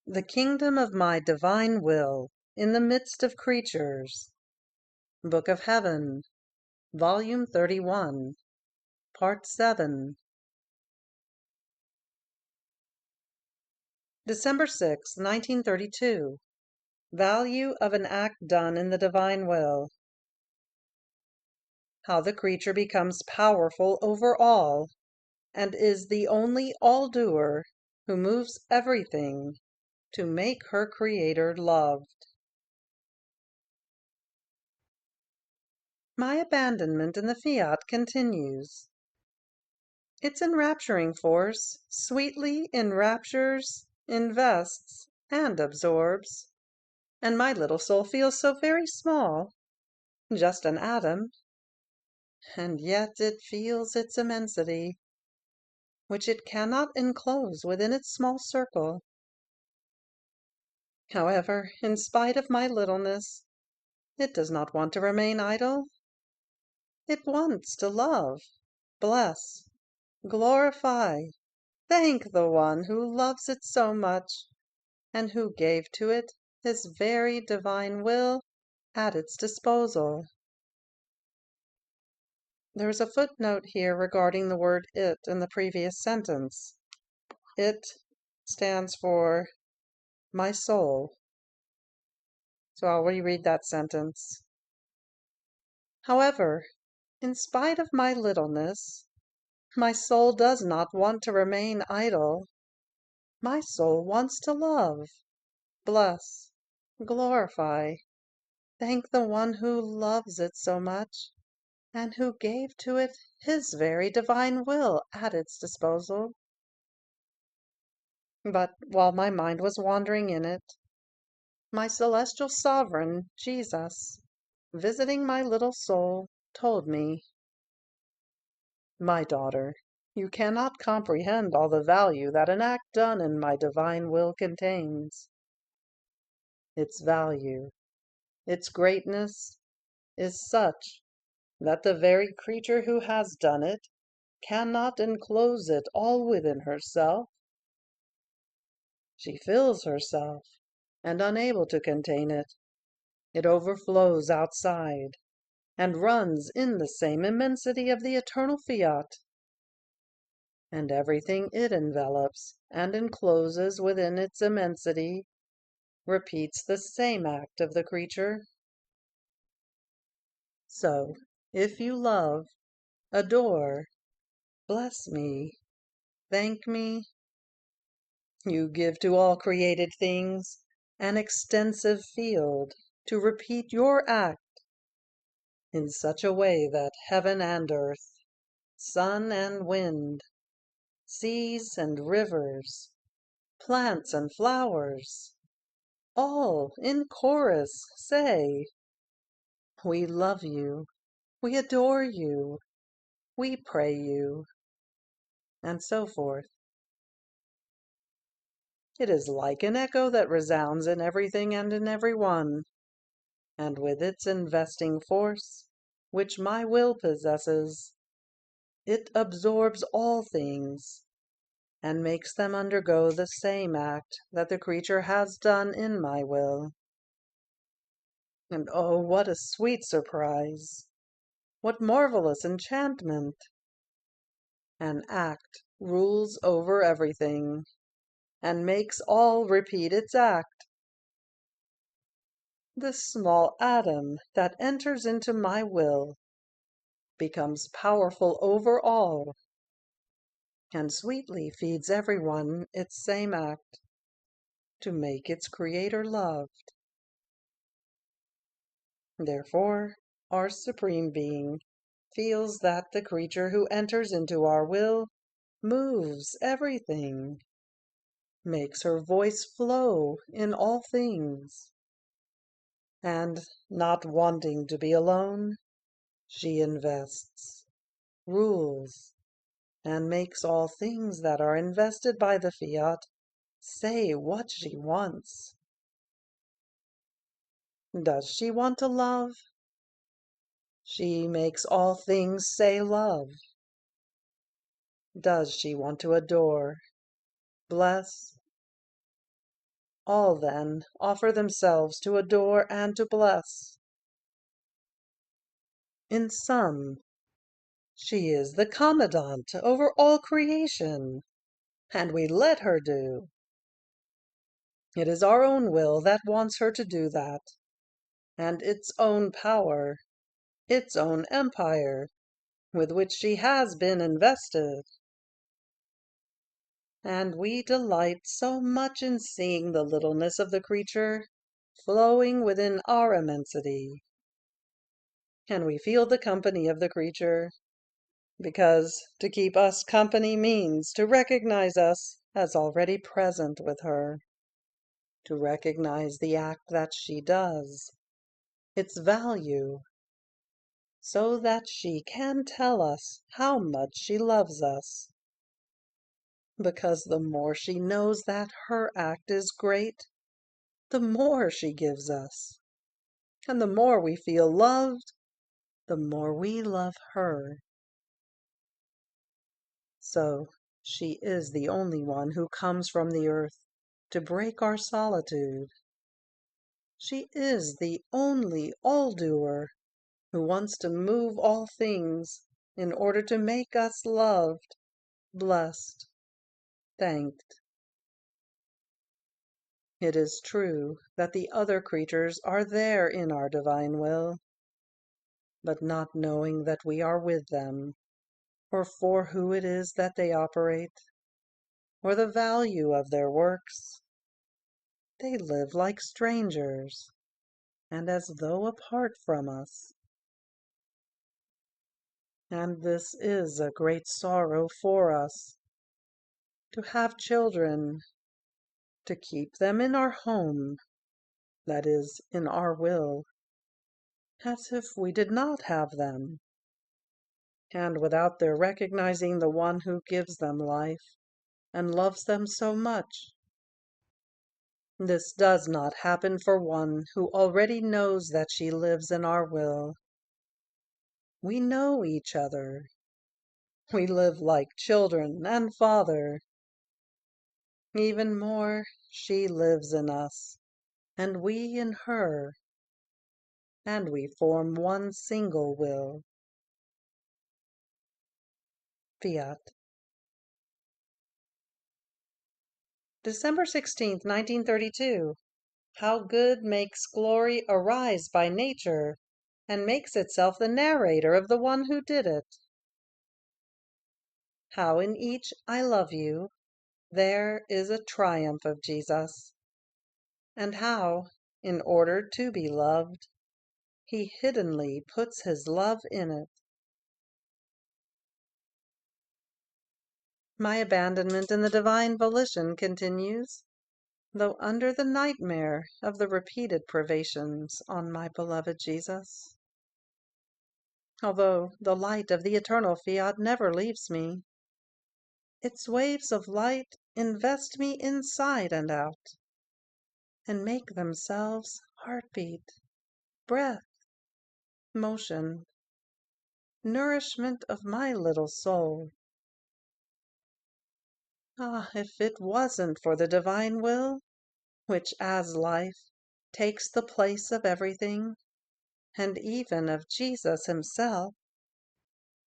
The Kingdom of My Divine Will in the Midst of Creatures. Book of Heaven, Volume 31, Part 7. December 6, 1932. Value of an act done in the Divine Will. How the creature becomes powerful over all, and is the only all-doer who moves everything to make her Creator loved. My abandonment in the Fiat continues. Its enrapturing force sweetly enraptures, invests, and absorbs, and my little soul feels so very small, just an atom, and yet it feels its immensity, which it cannot enclose within its small circle. However, in spite of my littleness, it does not want to remain idle. It wants to love, bless, glorify, thank the one who loves it so much, and who gave to it his very divine will at its disposal. There is a footnote here regarding the word it in the previous sentence. It stands for my soul. So I'll reread that sentence. However, in spite of my littleness, my soul does not want to remain idle. My soul wants to love, bless, glorify, thank the one who loves it so much, and who gave to it his very divine will at its disposal. But while my mind was wandering in it, my celestial sovereign, Jesus, visiting my little soul, told me, "My daughter, you cannot comprehend all the value that an act done in my divine will contains. Its value, its greatness, is such that the very creature who has done it cannot enclose it all within herself. She fills herself, and unable to contain it, it overflows outside, and runs in the same immensity of the eternal Fiat. And everything it envelops and encloses within its immensity repeats the same act of the creature. So, if you love, adore, bless me, thank me, you give to all created things an extensive field to repeat your act in such a way that heaven and earth, sun and wind, seas and rivers, plants and flowers, all in chorus say, "We love you, we adore you, we pray you," and so forth. It is like an echo that resounds in everything and in every one, and with its investing force, which my will possesses, it absorbs all things, and makes them undergo the same act that the creature has done in my will. And oh, what a sweet surprise! What marvelous enchantment! An act rules over everything, and makes all repeat its act. This small atom that enters into my will becomes powerful over all, and sweetly feeds everyone its same act, to make its Creator loved. Therefore, our Supreme Being feels that the creature who enters into our will moves everything, makes her voice flow in all things, and, not wanting to be alone, she invests, rules, and makes all things that are invested by the Fiat say what she wants. Does she want to love? She makes all things say love. Does she want to adore, bless, All then offer themselves to adore and to bless. In sum, she is the commandant over all creation, and we let her do. It is our own will that wants her to do that, and its own power, its own empire, with which she has been invested. And we delight so much in seeing the littleness of the creature flowing within our immensity. And we feel the company of the creature, because to keep us company means to recognize us as already present with her, to recognize the act that she does, its value, so that she can tell us how much she loves us. Because the more she knows that her act is great, the more she gives us. And the more we feel loved, the more we love her. So she is the only one who comes from the earth to break our solitude. She is the only all-doer who wants to move all things in order to make us loved, blessed, thanked. It is true that the other creatures are there in our divine will, but not knowing that we are with them, or for who it is that they operate, or the value of their works, they live like strangers, and as though apart from us. And this is a great sorrow for us, to have children, to keep them in our home, that is, in our will, as if we did not have them, and without their recognizing the one who gives them life and loves them so much. This does not happen for one who already knows that she lives in our will. We know each other. We live like children and father. Even more, she lives in us, and we in her, and we form one single will. Fiat. December 16th, 1932. How good makes glory arise by nature, and makes itself the narrator of the one who did it. How in each I love you, there is a triumph of Jesus, and how, in order to be loved, he hiddenly puts his love in it. My abandonment in the divine volition continues, though under the nightmare of the repeated privations on my beloved Jesus. Although the light of the eternal Fiat never leaves me, its waves of light invest me inside and out, and make themselves heartbeat, breath, motion, nourishment of my little soul. Ah, if it wasn't for the divine will, which as life takes the place of everything, and even of Jesus himself,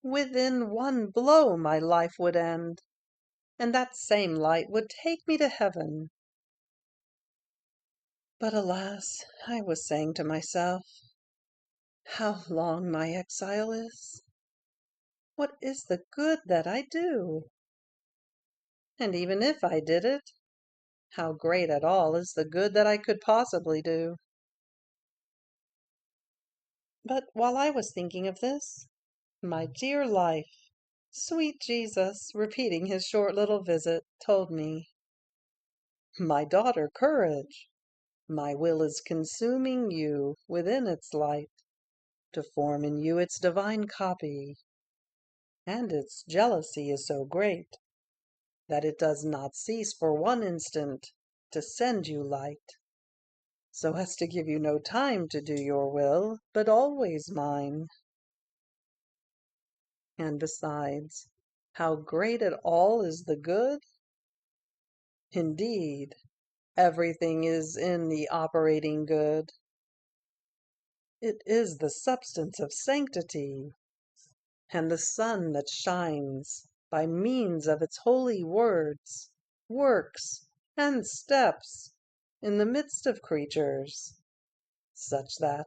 within one blow my life would end, and that same light would take me to heaven. But alas, I was saying to myself, how long my exile is? What is the good that I do? And even if I did it, how great at all is the good that I could possibly do? But while I was thinking of this, my dear life, sweet Jesus, repeating his short little visit, told me, "My daughter, courage! My will is consuming you within its light, to form in you its divine copy, and its jealousy is so great that it does not cease for one instant to send you light, so as to give you no time to do your will, but always mine. And besides, how great at all is the good? Indeed, Everything is in the operating good. It is the substance of sanctity, and the sun that shines by means of its holy words, works, and steps in the midst of creatures, such that,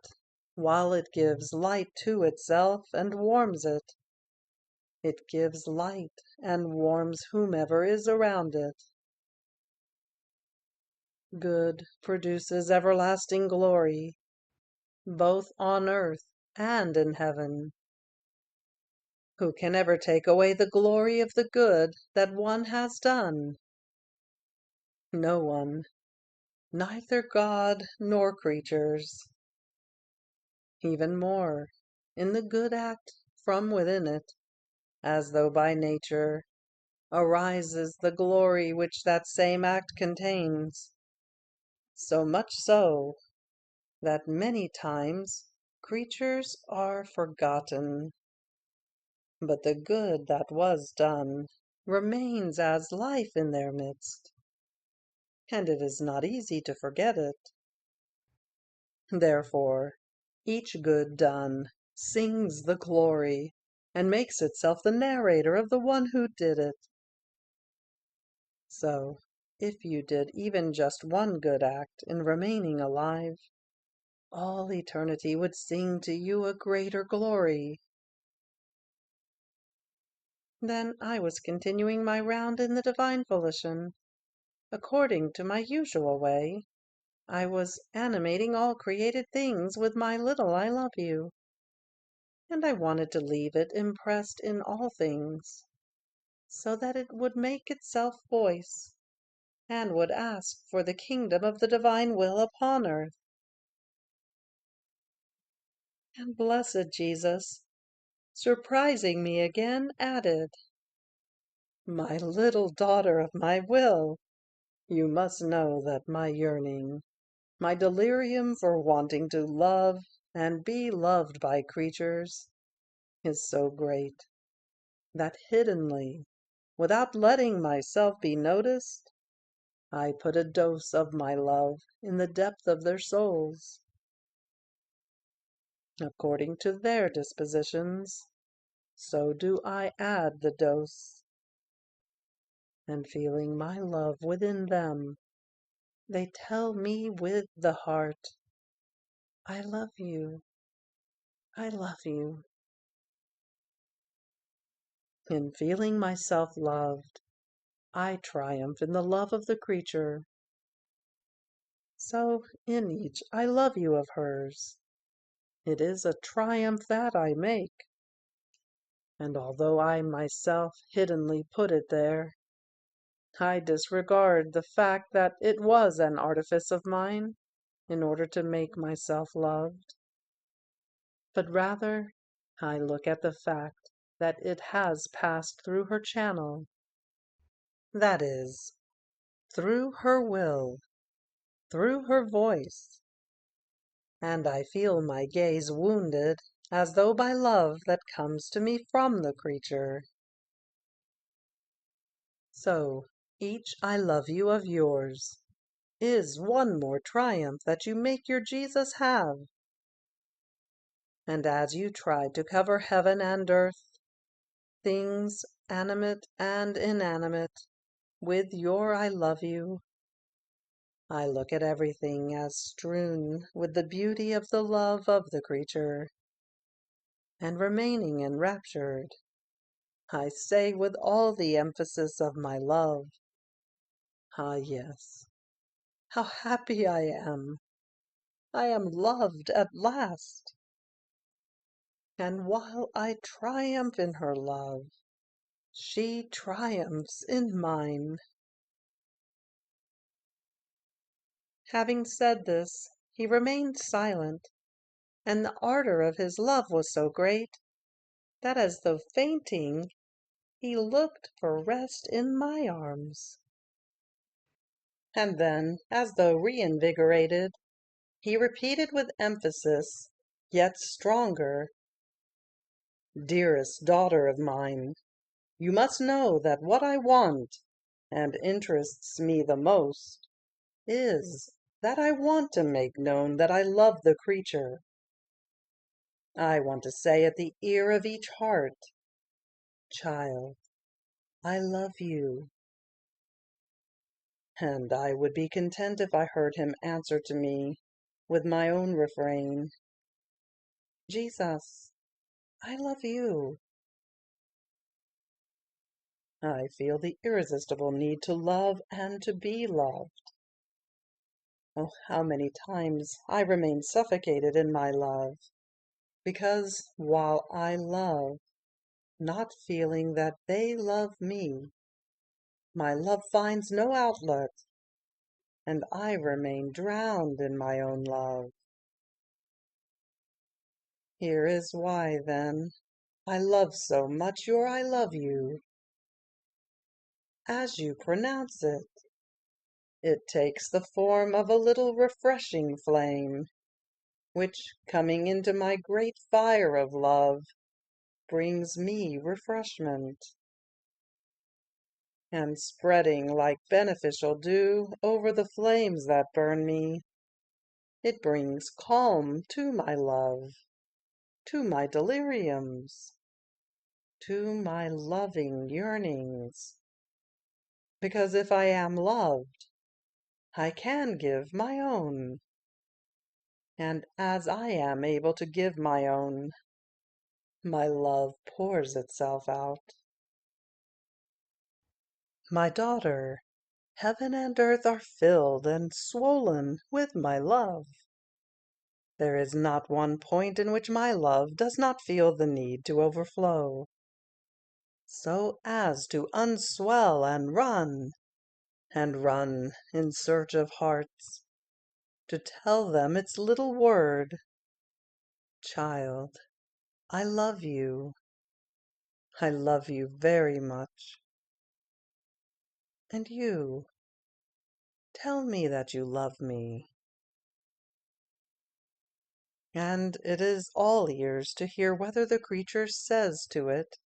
while it gives light to itself and warms it, it gives light and warms whomever is around it. Good produces everlasting glory, both on earth and in heaven. Who can ever take away the glory of the good that one has done? No one, neither God nor creatures. Even more, in the good act from within it, as though by nature, arises the glory which that same act contains. So much so, that many times creatures are forgotten, but the good that was done remains as life in their midst, and it is not easy to forget it. Therefore, each good done sings the glory, and makes itself the narrator of the one who did it. So, if you did even just one good act in remaining alive, all eternity would sing to you a greater glory. Then I was continuing my round in the divine volition, according to my usual way. I was animating all created things with my little I love you, and I wanted to leave it impressed in all things, so that it would make itself voice, and would ask for the kingdom of the divine will upon earth. And blessed Jesus, surprising me again, added, "My little daughter of my will, you must know that my yearning, my delirium for wanting to love and be loved by creatures, is so great, that hiddenly, without letting myself be noticed, I put a dose of my love in the depth of their souls, according to their dispositions. So do I add the dose, and feeling my love within them, they tell me with the heart, I love you, I love you." In feeling myself loved, I triumph in the love of the creature. So in each I love you of hers, it is a triumph that I make. And although I myself hiddenly put it there, I disregard the fact that it was an artifice of mine in order to make myself loved, but rather I look at the fact that it has passed through her channel, that is, through her will, through her voice, and I feel my gaze wounded as though by love that comes to me from the creature. So each I love you of yours is one more triumph that you make your Jesus have. And as you try to cover heaven and earth, things animate and inanimate, with your I love you, I look at everything as strewn with the beauty of the love of the creature, and remaining enraptured, I say with all the emphasis of my love, ah yes, how happy I am! I am loved at last. And while I triumph in her love, she triumphs in mine." Having said this, he remained silent, and the ardor of his love was so great, that as though fainting, he looked for rest in my arms. And then, as though reinvigorated, he repeated with emphasis, yet stronger, "Dearest daughter of mine, you must know that what I want, and interests me the most, is that I want to make known that I love the creature. I want to say at the ear of each heart, "Child, I love you." And I would be content if I heard him answer to me with my own refrain, "Jesus, I love you." I feel the irresistible need to love and to be loved. Oh, how many times I remain suffocated in my love, because while I love, not feeling that they love me, my love finds no outlet, and I remain drowned in my own love. Here is why, then, I love so much your "I love you." As you pronounce it, it takes the form of a little refreshing flame, which, coming into my great fire of love, brings me refreshment, and spreading like beneficial dew over the flames that burn me, it brings calm to my love, to my deliriums, to my loving yearnings. Because if I am loved, I can give my own. And as I am able to give my own, my love pours itself out. My daughter, heaven and earth are filled and swollen with my love. There is not one point in which my love does not feel the need to overflow, so as to unswell and run in search of hearts, to tell them its little word, "Child, I love you. I love you very much." And you, tell me that you love me. And it is all ears to hear whether the creature says to it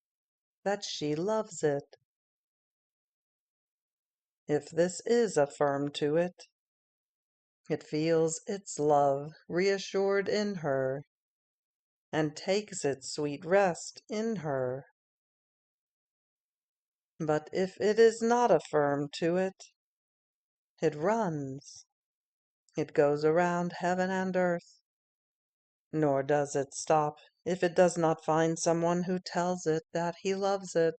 that she loves it. If this is affirmed to it, it feels its love reassured in her, and takes its sweet rest in her. But if it is not affirmed to it, it runs, it goes around heaven and earth, nor does it stop if it does not find someone who tells it that he loves it.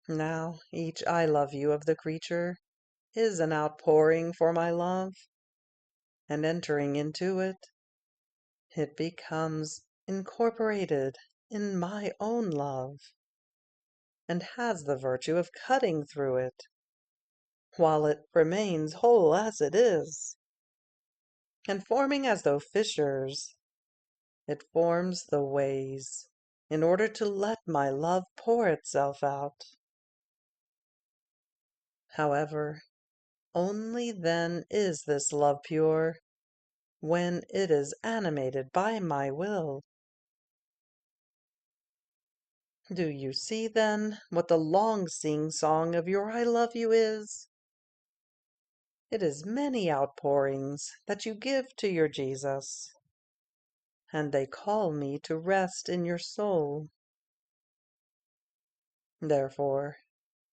Now each "I love you" of the creature is an outpouring for my love, and entering into it, it becomes incorporated in my own love, and has the virtue of cutting through it, while it remains whole as it is, and forming as though fissures, it forms the ways in order to let my love pour itself out. However, only then is this love pure, when it is animated by my will. Do you see, then, what the long sing-song of your "I love you" is? It is many outpourings that you give to your Jesus, and they call me to rest in your soul. Therefore,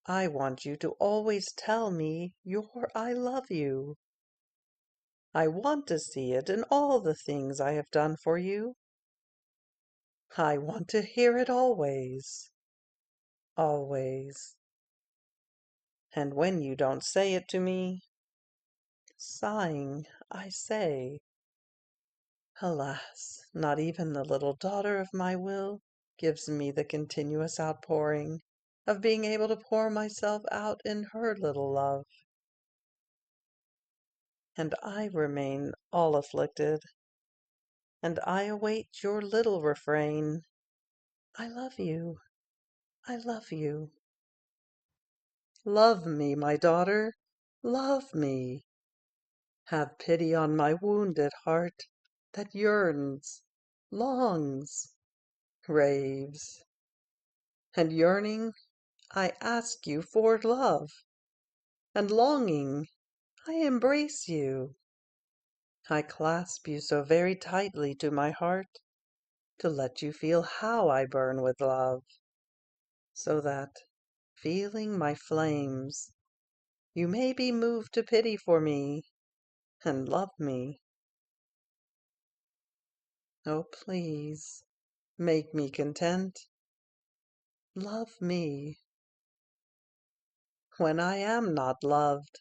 I want you to always tell me your "I love you." I want to see it in all the things I have done for you. I want to hear it always, always. And when you don't say it to me, sighing, I say, "Alas, not even the little daughter of my will gives me the continuous outpouring of being able to pour myself out in her little love." And I remain all afflicted, and I await your little refrain, "I love you, I love you." Love me, my daughter, love me. Have pity on my wounded heart that yearns, longs, raves. And yearning, I ask you for love. and longing, I embrace you. I clasp you so very tightly to my heart to let you feel how I burn with love, so that, feeling my flames, you may be moved to pity for me and love me. Oh, please, make me content. Love me. When I am not loved,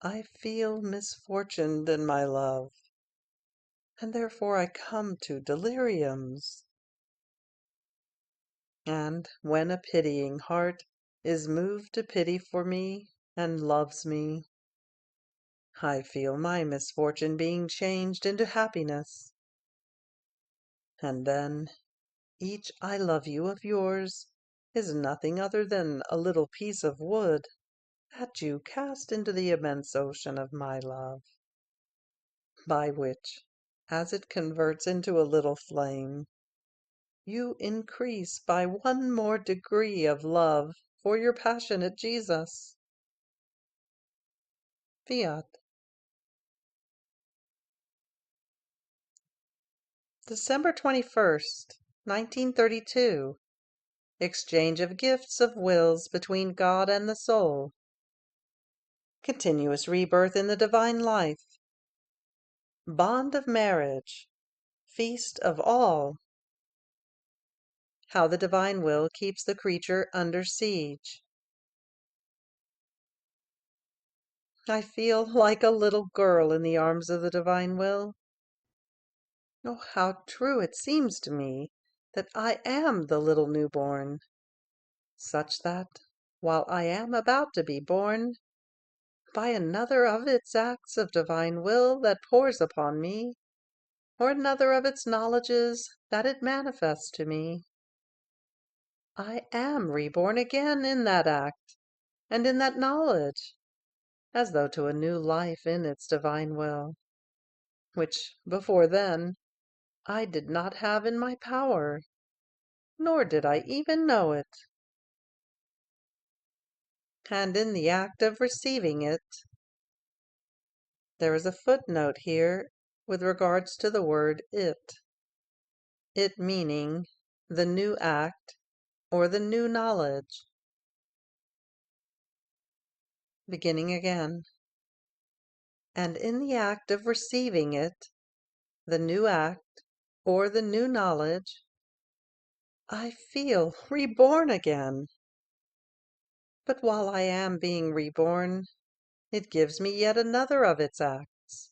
I feel misfortuned in my love, and therefore I come to deliriums. And when a pitying heart is moved to pity for me and loves me, I feel my misfortune being changed into happiness. And then each I love you of yours is nothing other than a little piece of wood that you cast into the immense ocean of my love, by which, as it converts into a little flame, you increase by one more degree of love for your passionate Jesus. Fiat. December 21st, 1932. Exchange of gifts of wills between God and the soul. Continuous rebirth in the divine life. Bond of marriage. Feast of all. How the divine will keeps the creature under siege. I feel like a little girl in the arms of the divine will. Oh, how true it seems to me that I am the little newborn, such that, while I am about to be born, by another of its acts of divine will that pours upon me, or another of its knowledges that it manifests to me, I am reborn again in that act and in that knowledge, as though to a new life in its divine will, which before then I did not have in my power, nor did I even know it. And in the act of receiving it, there is a footnote here with regards to the word it meaning the new act or the new knowledge. Beginning again. And in the act of receiving it, the new act or the new knowledge, I feel reborn again. But while I am being reborn, it gives me yet another of its acts.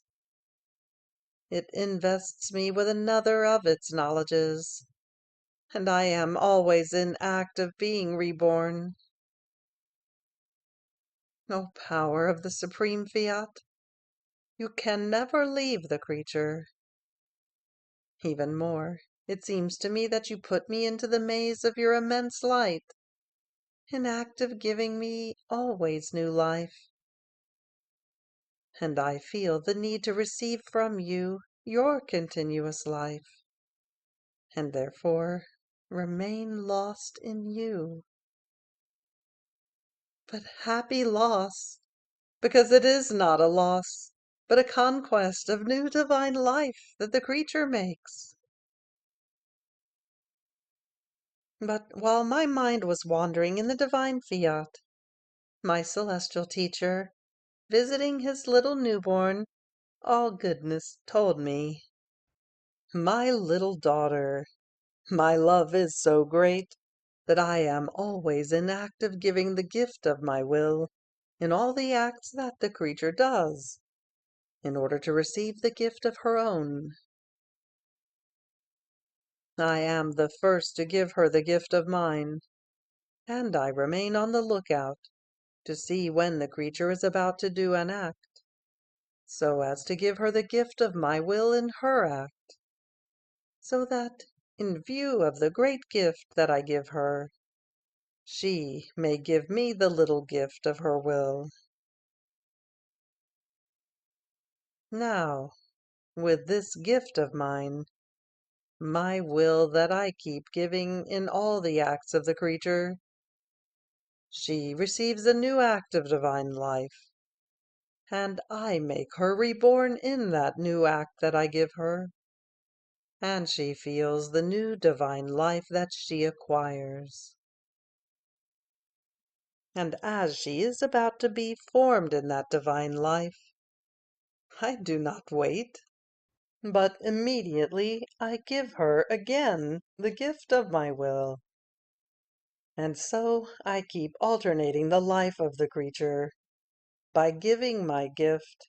It invests me with another of its knowledges, and I am always in act of being reborn. O power of the supreme Fiat, you can never leave the creature. Even more, it seems to me that you put me into the maze of your immense light, in act of giving me always new life. And I feel the need to receive from you your continuous life, and therefore remain lost in you. But happy loss, because it is not a loss, but a conquest of new divine life that the creature makes. But while my mind was wandering in the divine Fiat, my celestial teacher, visiting his little newborn, all goodness, told me, "My little daughter, my love is so great that I am always in act of giving the gift of my will in all the acts that the creature does, in order to receive the gift of her own. I am the first to give her the gift of mine, and I remain on the lookout to see when the creature is about to do an act, so as to give her the gift of my will in her act, so that, in view of the great gift that I give her, she may give me the little gift of her will. Now, with this gift of mine, my will that I keep giving in all the acts of the creature, she receives a new act of divine life, and I make her reborn in that new act that I give her, and she feels the new divine life that she acquires. And as she is about to be formed in that divine life, I do not wait, but immediately I give her again the gift of my will. And so I keep alternating the life of the creature, by giving my gift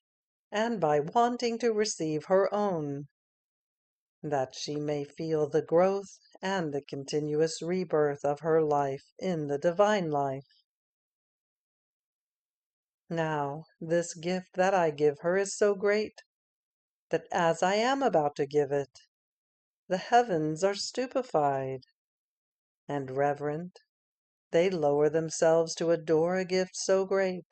and by wanting to receive her own, that she may feel the growth and the continuous rebirth of her life in the divine life. Now, this gift that I give her is so great, that as I am about to give it, the heavens are stupefied, and reverent, they lower themselves to adore a gift so great,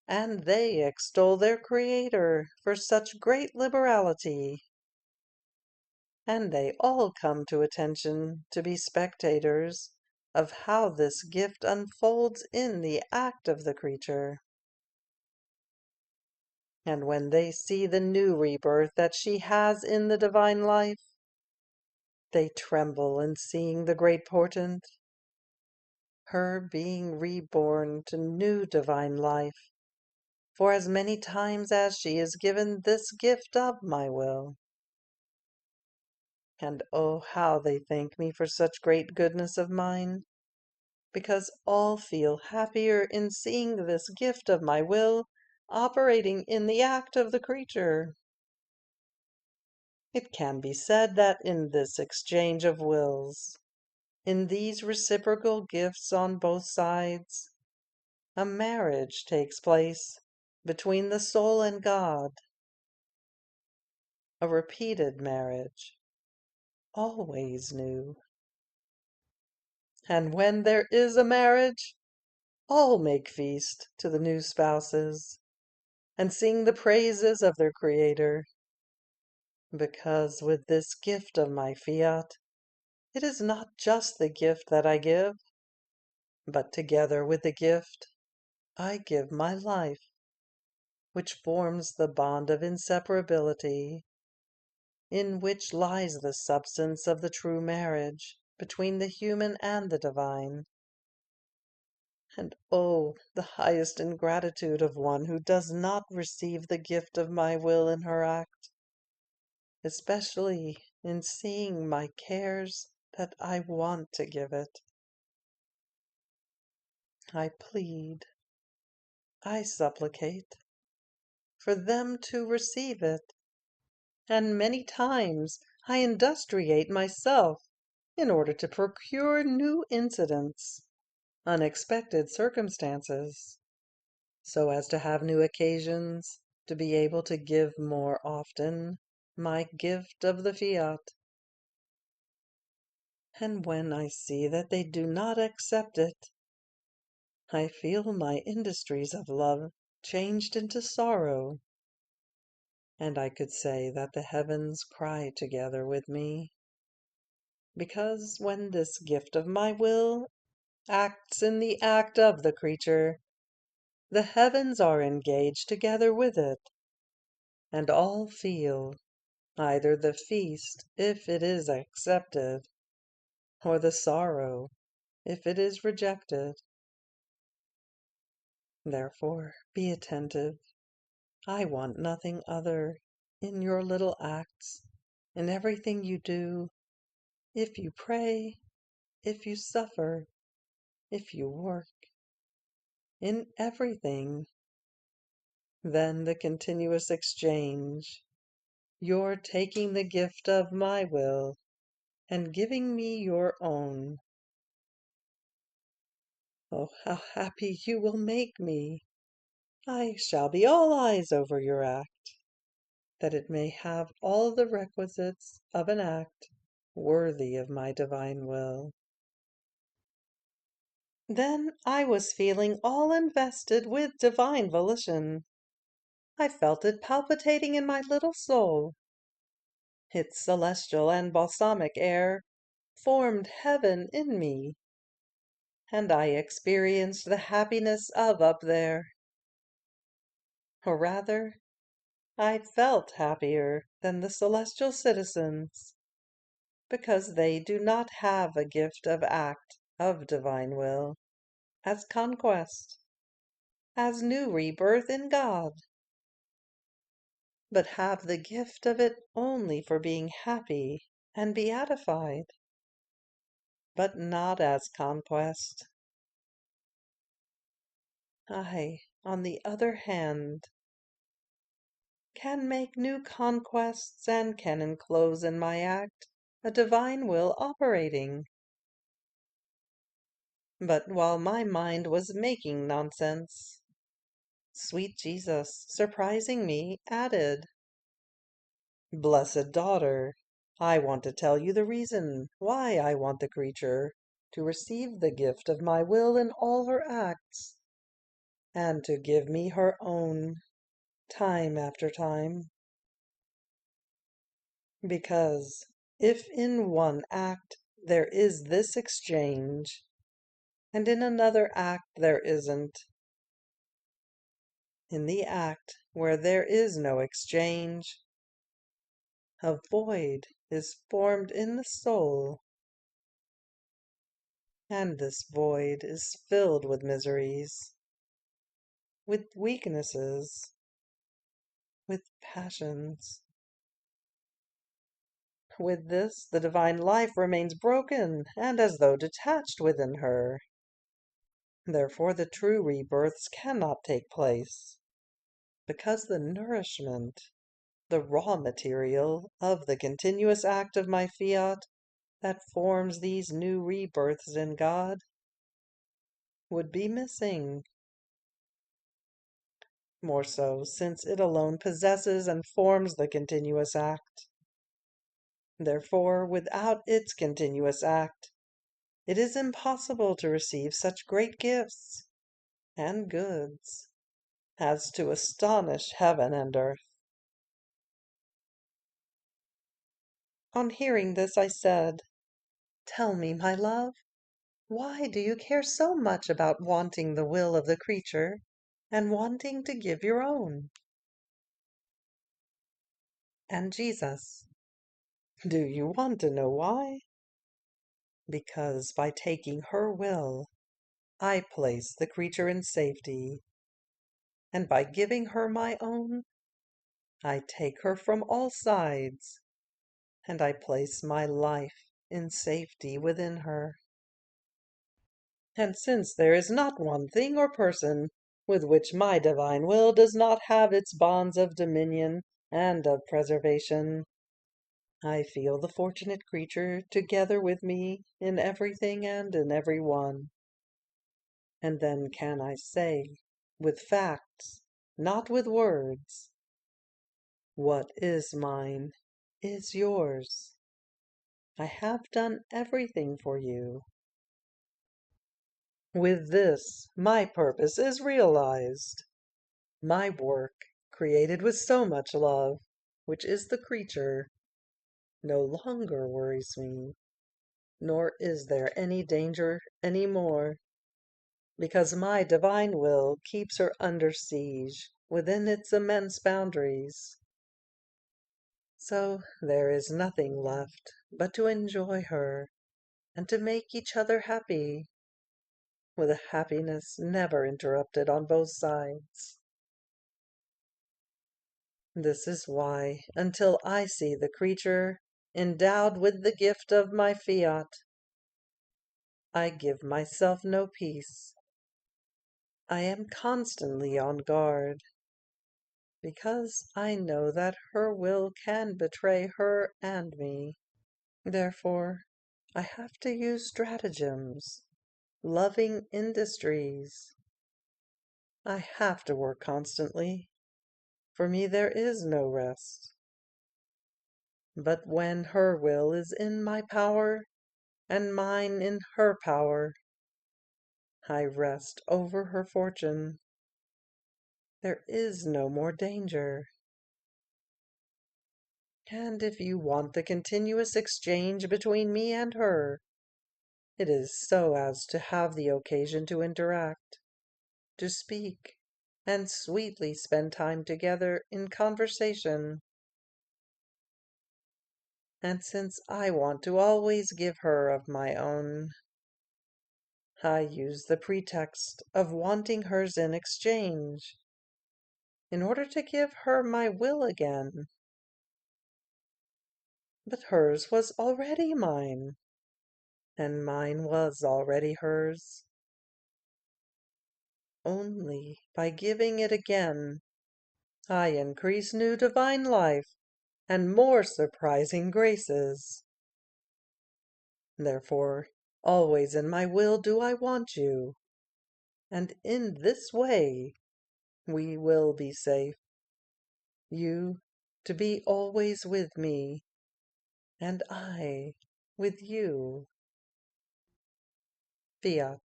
and they extol their Creator for such great liberality, and they all come to attention to be spectators of how this gift unfolds in the act of the creature. And when they see the new rebirth that she has in the divine life, they tremble in seeing the great portent, her being reborn to new divine life, for as many times as she is given this gift of my will. And oh, how they thank me for such great goodness of mine, because all feel happier in seeing this gift of my will operating in the act of the creature. It can be said that in this exchange of wills, in these reciprocal gifts on both sides, a marriage takes place between the soul and God, a repeated marriage, always new. And when there is a marriage, all make feast to the new spouses, and sing the praises of their Creator, because with this gift of my Fiat, it is not just the gift that I give, but together with the gift, I give my life, which forms the bond of inseparability, in which lies the substance of the true marriage between the human and the divine. And oh, the highest ingratitude of one who does not receive the gift of my will in her act, especially in seeing my cares that I want to give it. I plead, I supplicate, for them to receive it, and many times I industriate myself in order to procure new incidents, unexpected circumstances, so as to have new occasions to be able to give more often my gift of the Fiat. And when I see that they do not accept it, I feel my industries of love changed into sorrow, and I could say that the heavens cry together with me, because when this gift of my will acts in the act of the creature, the heavens are engaged together with it, and all feel either the feast if it is accepted, or the sorrow if it is rejected. Therefore, be attentive. I want nothing other in your little acts, in everything you do, if you pray, if you suffer, if you work, in everything, than the continuous exchange, your taking the gift of my will and giving me your own. Oh, how happy you will make me! I shall be all eyes over your act, that it may have all the requisites of an act worthy of my divine will. Then I was feeling all invested with divine volition. I felt it palpitating in my little soul. Its celestial and balsamic air formed heaven in me, and I experienced the happiness of up there. Or rather, I felt happier than the celestial citizens, because they do not have a gift of act of divine will, as conquest, as new rebirth in God, but have the gift of it only for being happy and beatified, but not as conquest. I, on the other hand, can make new conquests and can enclose in my act a divine will operating. But while my mind was making nonsense, sweet Jesus, surprising me, added, "Blessed daughter, I want to tell you the reason why I want the creature to receive the gift of my will in all her acts, and to give me her own, time after time. Because if in one act there is this exchange, and in another act there isn't, in the act where there is no exchange, a void is formed in the soul, and this void is filled with miseries, with weaknesses, with passions. With this, the divine life remains broken and as though detached within her. Therefore, the true rebirths cannot take place, because the nourishment, the raw material of the continuous act of my fiat that forms these new rebirths in God, would be missing. More so, since it alone possesses and forms the continuous act. Therefore, without its continuous act, it is impossible to receive such great gifts and goods as to astonish heaven and earth." On hearing this, I said, "Tell me, my love, why do you care so much about wanting the will of the creature and wanting to give your own?" And Jesus, "Do you want to know why? Because by taking her will, I place the creature in safety, and by giving her my own, I take her from all sides, and I place my life in safety within her. And since there is not one thing or person with which my divine will does not have its bonds of dominion and of preservation, I feel the fortunate creature together with me in everything and in every one. And then can I say, with facts, not with words, what is mine is yours. I have done everything for you. With this, my purpose is realized. My work, created with so much love, which is the creature, no longer worries me, nor is there any danger any more, because my divine will keeps her under siege within its immense boundaries. So there is nothing left but to enjoy her and to make each other happy, with a happiness never interrupted on both sides. This is why, until I see the creature endowed with the gift of my fiat, I give myself no peace. I am constantly on guard, because I know that her will can betray her and me. Therefore, I have to use stratagems, loving industries. I have to work constantly. For me there is no rest. But when her will is in my power, and mine in her power, I rest over her fortune. There is no more danger. And if you want the continuous exchange between me and her, It is so as to have the occasion to interact, to speak, and sweetly spend time together in conversation. And since I want to always give her of my own, I use the pretext of wanting hers in exchange, in order to give her my will again. But hers was already mine, and mine was already hers. Only by giving it again, I increase new divine life and more surprising graces. Therefore, always in my will do I want you, and in this way we will be safe. You to be always with me, and I with you. Fiat.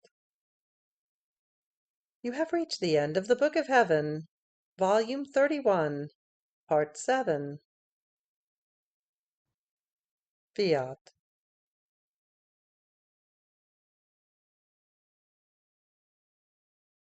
You have reached the end of the Book of Heaven, Volume 31, Part 7. Fiat.